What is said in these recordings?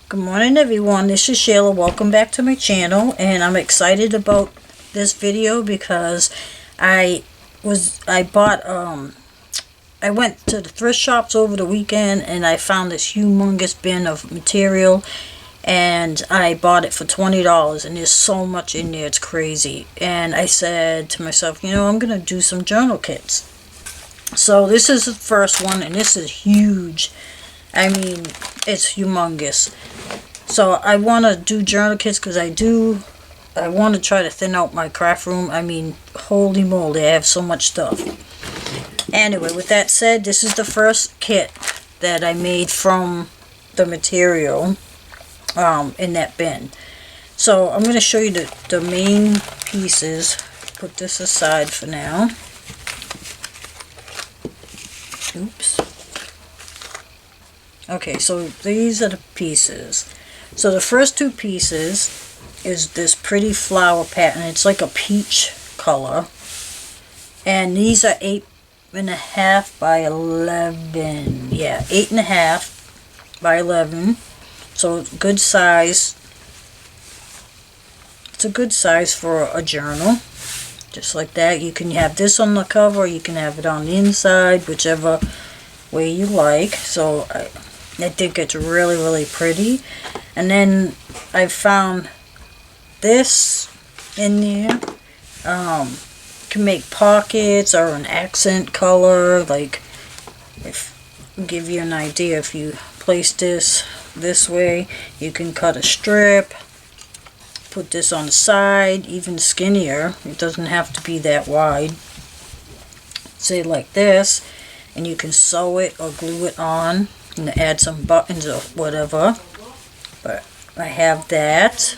Good morning everyone, this is Sheila. Welcome back to my channel, and I'm excited about this video because I went to the thrift shops over the weekend and I found this humongous bin of material, and I bought it for $20, and there's so much in there, it's crazy. And I said to myself, I'm gonna do some journal kits. So this is the first one, and this is huge. I mean, it's humongous. So I want to do journal kits because I want to try to thin out my craft room. I mean, holy moly, I have so much stuff. Anyway, with that said, this is the first kit that I made from the material in that bin. So I'm going to show you the main pieces. Put this aside for now. Oops. Okay, so these are the pieces. So the first two pieces is this pretty flower pattern. It's like a peach color. And these are 8.5 by 11. Yeah, 8.5 by 11. So good size. It's a good size for a journal. Just like that. You can have this on the cover, or you can have it on the inside, whichever way you like. So I think it's really, really pretty. And then I found this in there. Can make pockets or an accent color. Like, I'll give you an idea. If you place this way, you can cut a strip. Put this on the side, even skinnier. It doesn't have to be that wide. Say like this, and you can sew it or glue it on and add some buttons or whatever. But I have that.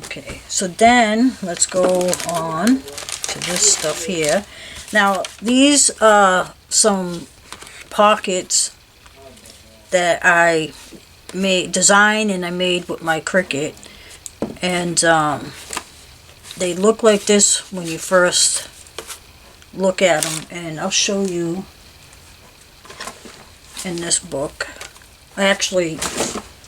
Okay, so then let's go on to this stuff here. Now these are some pockets that I design and I made with my Cricut, and they look like this when you first look at them, and I'll show you in this book. Actually,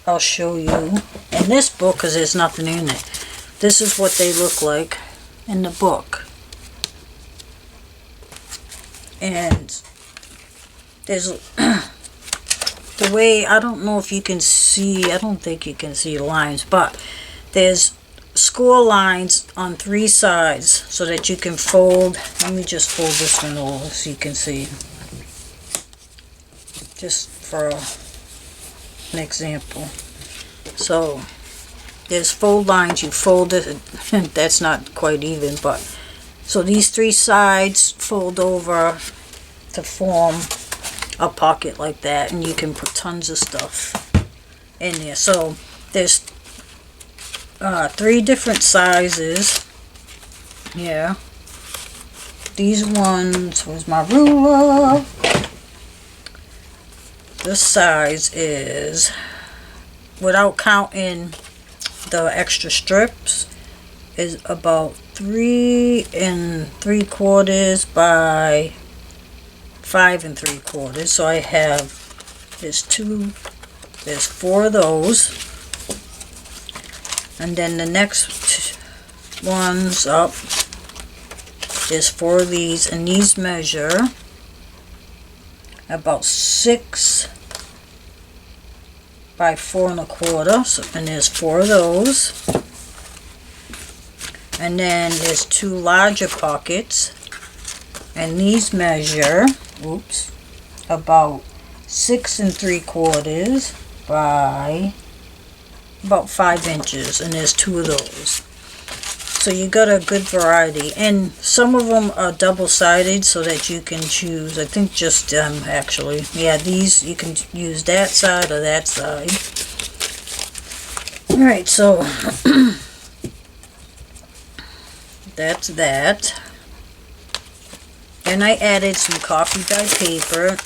I'll show you in this book because there's nothing in it. This is what they look like in the book, and there's the way, I don't know if you can see, I don't think you can see lines, but there's score lines on 3 sides so that you can fold. Let me just fold this one over so you can see. Just for an example. So there's fold lines, you fold it, that's not quite even, but so these 3 sides fold over to form a pocket like that, and you can put tons of stuff in there. So there's 3 different sizes. Yeah, these ones, where's my ruler? This size is, without counting the extra strips, is about 3 3/4 by 5 3/4. So I have, there's 4 of those, and then the next ones up, there's 4 of these, and these measure about 6 by 4 1/4. So, and there's 4 of those, and then there's 2 larger pockets, and these measure, oops, about 6 3/4 by about 5 inches, and there's 2 of those. So you got a good variety, and some of them are double-sided so that you can choose. I think just actually, yeah, these you can use that side or that side. All right, so that's that. And I added some coffee dye paper.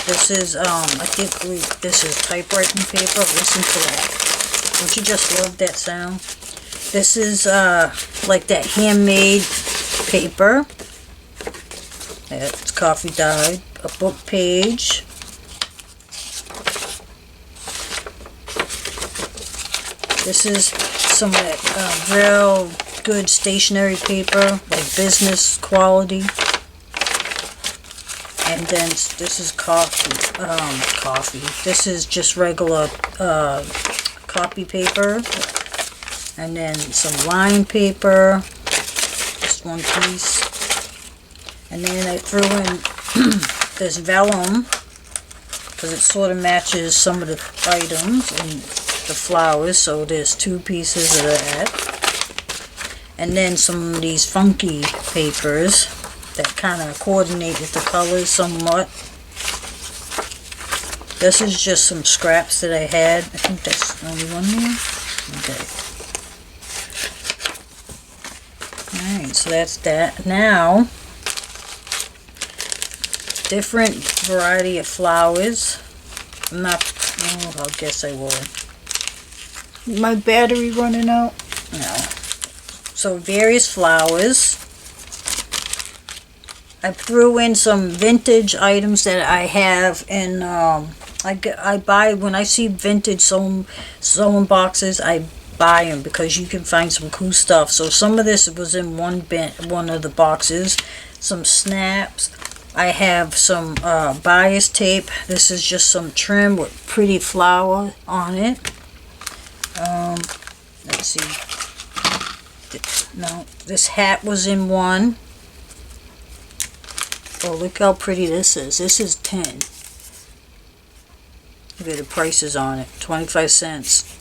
This is I think this is typewriting paper. Listen to that. Don't you just love that sound? This is like that handmade paper. It's coffee dyed. A book page. This is some of that real good stationery paper, like business quality. And then this is coffee. This is just regular copy paper. And then some line paper, just one piece. And then I threw in this vellum, because it sort of matches some of the items and the flowers, so there's 2 pieces of that. And then some of these funky papers that kind of coordinate with the colors somewhat. This is just some scraps that I had. I think that's the only one there. Okay. Alright, so that's that. Now, different variety of flowers. I guess I will. My battery running out? No. So various flowers. I threw in some vintage items that I have, and I buy when I see vintage sewing boxes. I buy them because you can find some cool stuff. So some of this was in one of the boxes. Some snaps. I have some bias tape. This is just some trim with pretty flower on it. Let's see. No, this hat was in one. Oh, look how pretty this is. This is 10. Look at the prices on it. 25 cents.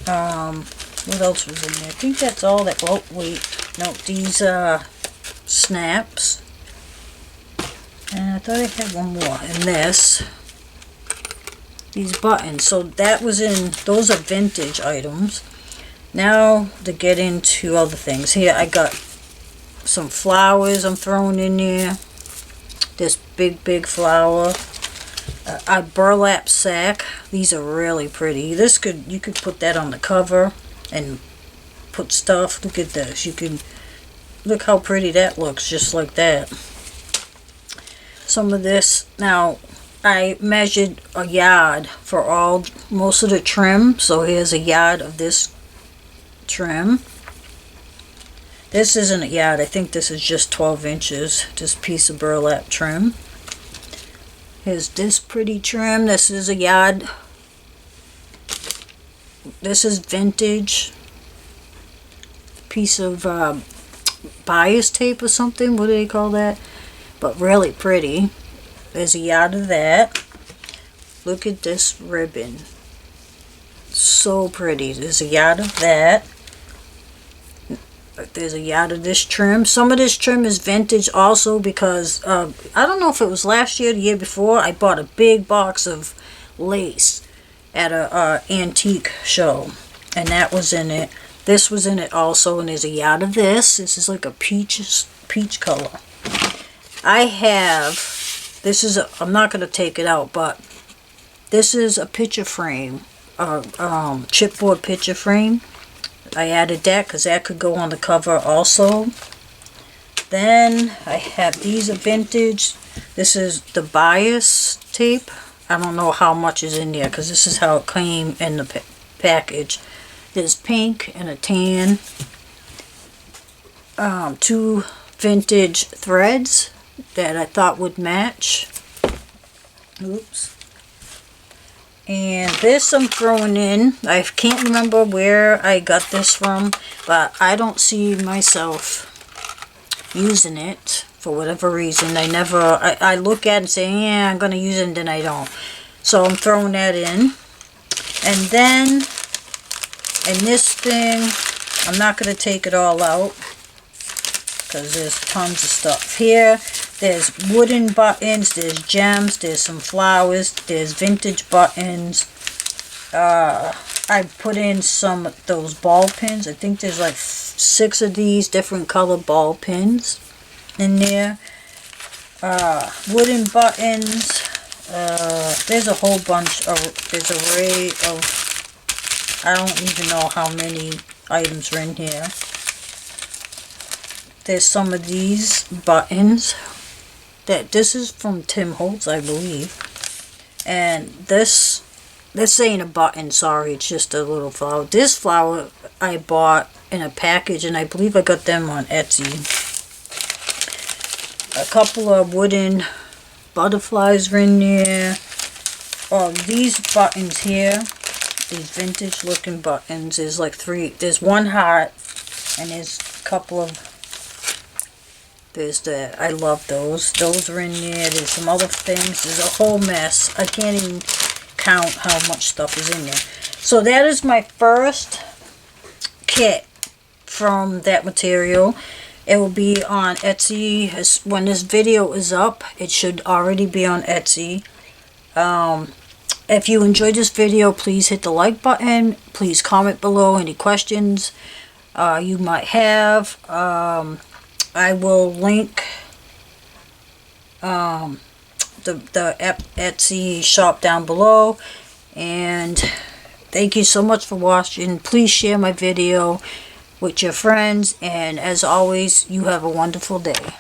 What else was in there? I think that's all that. Oh, wait. No, these snaps. And I thought I had one more. And this. These buttons. So that was in, those are vintage items. Now to get into other things. Here I got some flowers I'm throwing in there. This big flower. A burlap sack. These are really pretty. You could put that on the cover and put stuff. Look at this. Look how pretty that looks, just like that. Some of this. Now, I measured a yard for most of the trim. So here's a yard of this trim. This isn't a yard. I think this is just 12 inches. This piece of burlap trim. Here's this pretty trim. This is a yard. This is vintage. Piece of bias tape or something. What do they call that? But really pretty. There's a yard of that. Look at this ribbon. So pretty. There's a yard of that. There's a yard of this trim. Some of this trim is vintage also because I don't know if it was last year or the year before. I bought a big box of lace at a antique show, and that was in it. This was in it also, and there's a yard of this. This is like a peach color. I have, I'm not going to take it out, but this is a picture frame, chipboard picture frame. I added that because that could go on the cover also. Then I have these are vintage. This is the bias tape. I don't know how much is in there because this is how it came in the package. There's pink and a tan. 2 vintage threads that I thought would match. Oops. And this I'm throwing in. I can't remember where I got this from, but I don't see myself using it for whatever reason. I look at it and say, yeah, I'm going to use it, and then I don't. So I'm throwing that in. And then, in this thing, I'm not going to take it all out because there's tons of stuff here. There's wooden buttons, there's gems, there's some flowers, there's vintage buttons. I put in some of those ball pins. I think there's like 6 of these different color ball pins in there. Wooden buttons. There's a whole bunch of, there's an array of, I don't even know how many items are in here. There's some of these buttons. This is from Tim Holtz, I believe. And this this ain't a button, sorry, it's just a little flower. This flower I bought in a package, and I believe I got them on Etsy. A couple of wooden butterflies are in there. Oh, these buttons here, these vintage looking buttons, there's like 3, there's one heart, and there's a couple of, I love those are in there. There's some other things, there's a whole mess. I can't even count how much stuff is in there. So that is my first kit from that material. It will be on Etsy. When this video is up, it should already be on Etsy. If you enjoyed this video, please hit the like button. Please comment below any questions you might have. I will link the Etsy shop down below. And thank you so much for watching. Please share my video with your friends. And as always, you have a wonderful day.